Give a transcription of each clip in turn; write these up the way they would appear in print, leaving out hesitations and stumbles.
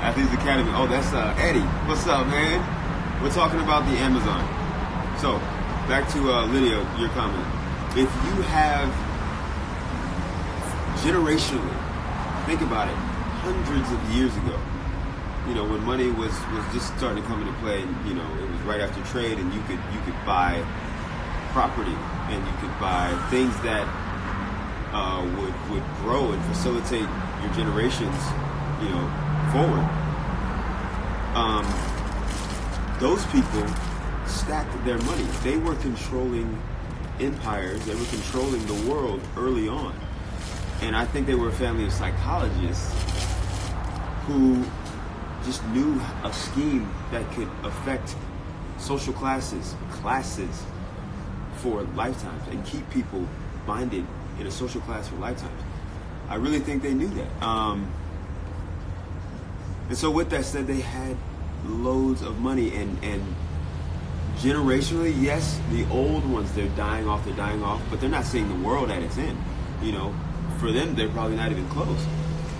Athletes Academy. Oh, that's Eddie. What's up, man? We're talking about the Amazon. So, back to Lydia, your comment. If you have generationally, think about it, hundreds of years ago, when money was just starting to come into play, and it was right after trade, and you could buy property, and you could buy things that would grow and facilitate your generations, forward. Those people stacked their money. They were controlling empires. They were controlling the world early on. And I think they were a family of psychologists who just knew a scheme that could affect social classes for lifetimes and keep people binded in a social class for lifetimes. I really think they knew that. And so with that said, they had loads of money, and generationally, yes, the old ones, they're dying off, but they're not seeing the world at its end. For them, they're probably not even close.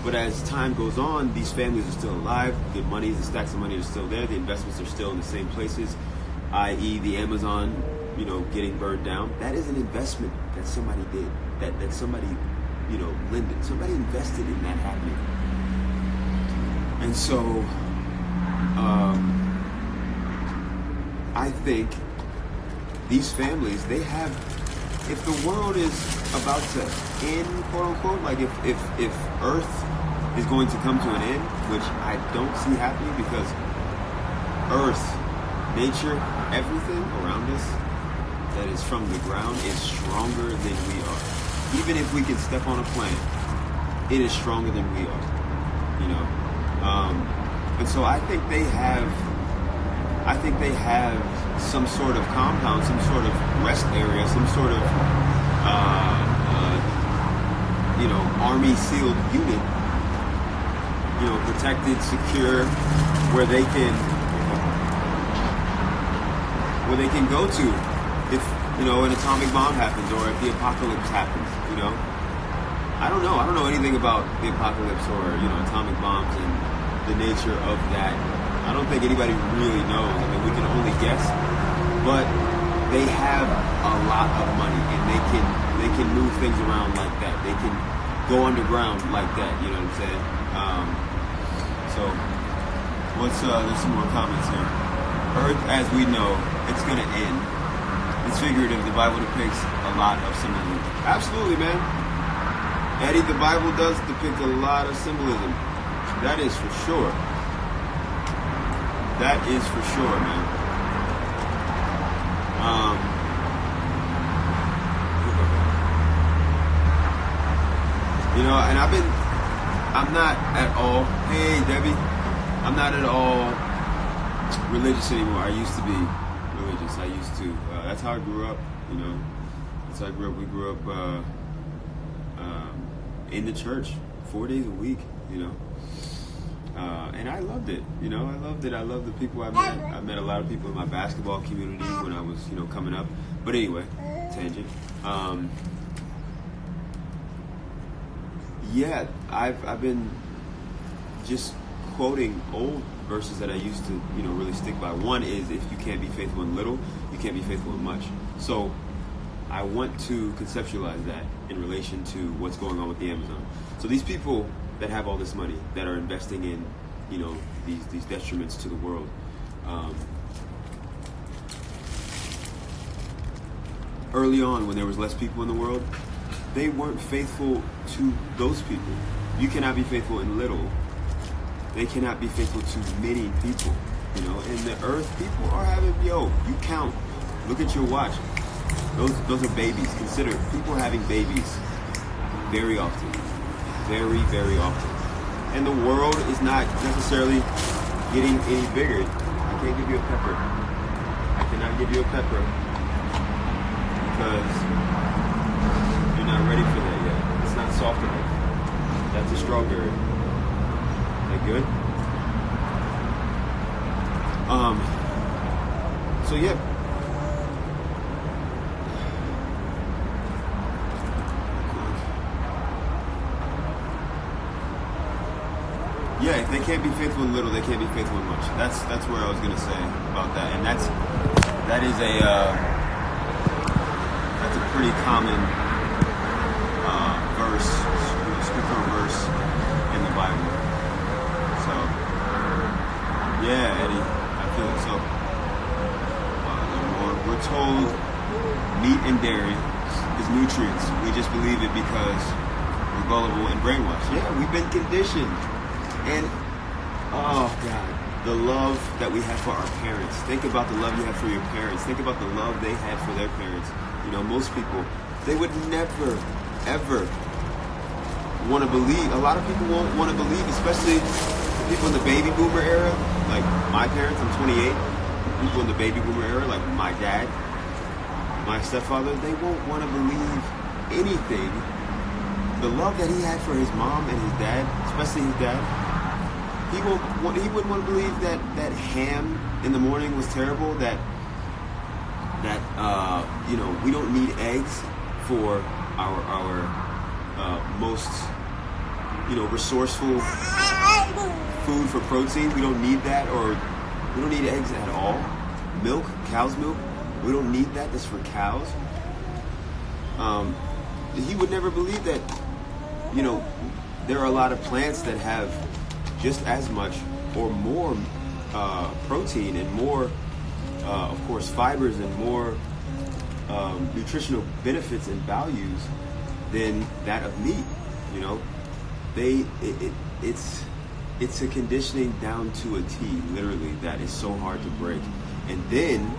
But as time goes on, these families are still alive, the money, the stacks of money are still there, the investments are still in the same places, i.e. the Amazon, getting burned down. That is an investment that somebody did, that somebody, lended. Somebody invested in that happening. And so, I think these families, they have, if the world is about to end, quote unquote, like if Earth is going to come to an end, which I don't see happening, because Earth, nature, everything around us that is from the ground is stronger than we are. Even if we can step on a planet, it is stronger than we are, and so I think they have some sort of compound, some sort of rest area, some sort of army sealed unit, protected, secure, where they can go to if an atomic bomb happens, or if the apocalypse happens. I don't know anything about the apocalypse or atomic bombs and the nature of that. I don't think anybody really knows. I mean, we can only guess, but they have a lot of money, and they can move things around like that. They can go underground like that. You know what I'm saying? So, there's some more comments here. Earth, as we know, it's gonna end. It's figurative. The Bible depicts a lot of symbolism. Absolutely, man. Eddie, the Bible does depict a lot of symbolism. That is for sure. That is for sure, man. And I'm not at all, hey, Debbie, I'm not at all religious anymore. I used to be religious. That's how I grew up, That's how I grew up. We grew up in the church 4 days a week, and I loved it, I loved it. I loved the people I met. I met a lot of people in my basketball community when I was, coming up. But anyway, tangent. Yeah, I've been just quoting old verses that I used to, really stick by. One is, if you can't be faithful in little, you can't be faithful in much. So I want to conceptualize that in relation to what's going on with the Amazon. So these people that have all this money, that are investing in, these detriments to the world, early on, when there was less people in the world, they weren't faithful to those people. You cannot be faithful in little. They cannot be faithful to many people. In the earth, people are having, you count. Look at your watch. Those are babies. Consider people having babies very often. Very, very often. And the world is not necessarily getting any bigger. I can't give you a pepper. I cannot give you a pepper because you're not ready for that yet. It's not soft enough. That's a strawberry. Is that good? So yeah. Yeah, if they can't be faithful in little, they can't be faithful in much. That's where I was gonna say about that, and that's a pretty common verse, scriptural verse in the Bible. So yeah, Eddie, I feel it. So we're told meat and dairy is nutrients. We just believe it because we're gullible and brainwashed. Yeah, we've been conditioned. And, oh God, the love that we have for our parents. Think about the love you have for your parents. Think about the love they had for their parents. You know, most people, they would never, ever want to believe. A lot of people won't want to believe, especially people in the baby boomer era, like my parents. I'm 28. People in the baby boomer era, like my dad, my stepfather, they won't want to believe anything. The love that he had for his mom and his dad, especially his dad, he wouldn't want to believe that ham in the morning was terrible. That we don't need eggs for our most resourceful food for protein. We don't need that, or we don't need eggs at all. Milk, cow's milk, we don't need that. That's for cows. He would never believe that. There are a lot of plants that have just as much or more protein and more, of course, fibers and more nutritional benefits and values than that of meat. It's a conditioning down to a T, literally, that is so hard to break. And then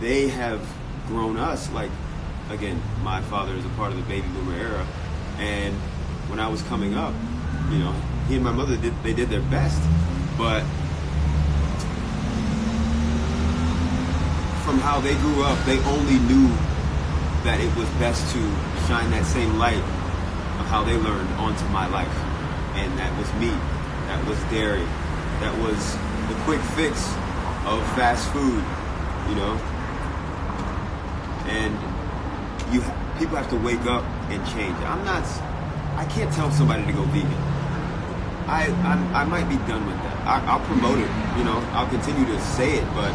they have grown us, like, again, my father is a part of the baby boomer era, and when I was coming up, he and my mother did their best, but from how they grew up, they only knew that it was best to shine that same light of how they learned onto my life. And that was meat, that was dairy, that was the quick fix of fast food, and people have to wake up and change. I can't tell somebody to go vegan. I might be done with that. I'll promote it, I'll continue to say it, but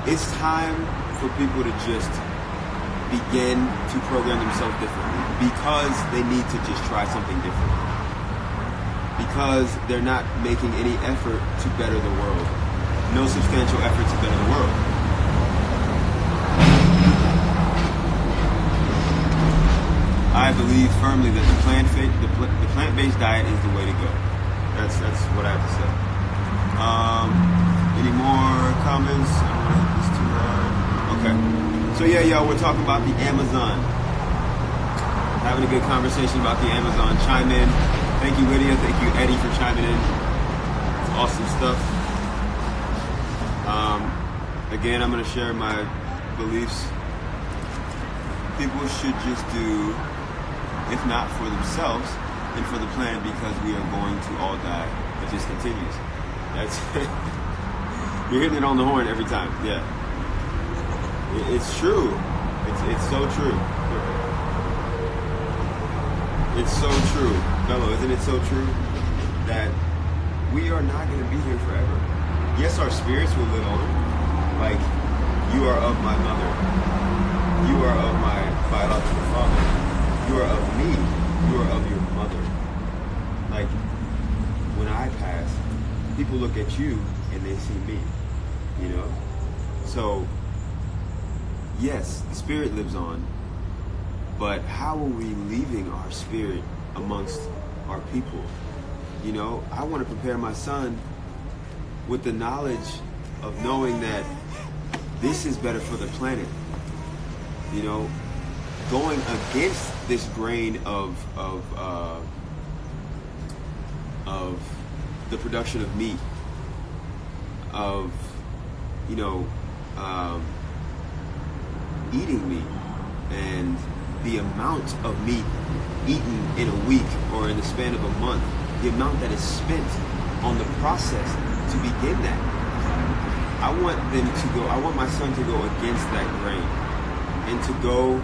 it's time for people to just begin to program themselves differently, because they need to just try something different, because they're not making any effort to better the world. No substantial effort to better the world. I believe firmly that the plant-based diet is the way to go. That's what I have to say. Any more comments? I don't want to hit this too hard. Okay. So yeah, y'all, we're talking about the Amazon. Having a good conversation about the Amazon. Chime in. Thank you, Lydia. Thank you, Eddie, for chiming in. It's awesome stuff. Again, I'm going to share my beliefs. People should just do, if not for themselves, then for the planet, because we are going to all die if this continues. That's you're hitting it on the horn every time. Yeah, it's true. It's so true. It's so true, Bello. Isn't it so true that we are not going to be here forever? Yes, our spirits will live on. Like, you are of my mother. You are of my biological father. You are of me. You are of your mother. Like, when I pass, people look at you and they see me, So, yes, the spirit lives on, but how are we leaving our spirit amongst our people? I want to prepare my son with the knowledge of knowing that this is better for the planet. Going against this grain of the production of meat, of eating meat, and the amount of meat eaten in a week or in the span of a month, the amount that is spent on the process to begin that. I want my son to go against that grain and to go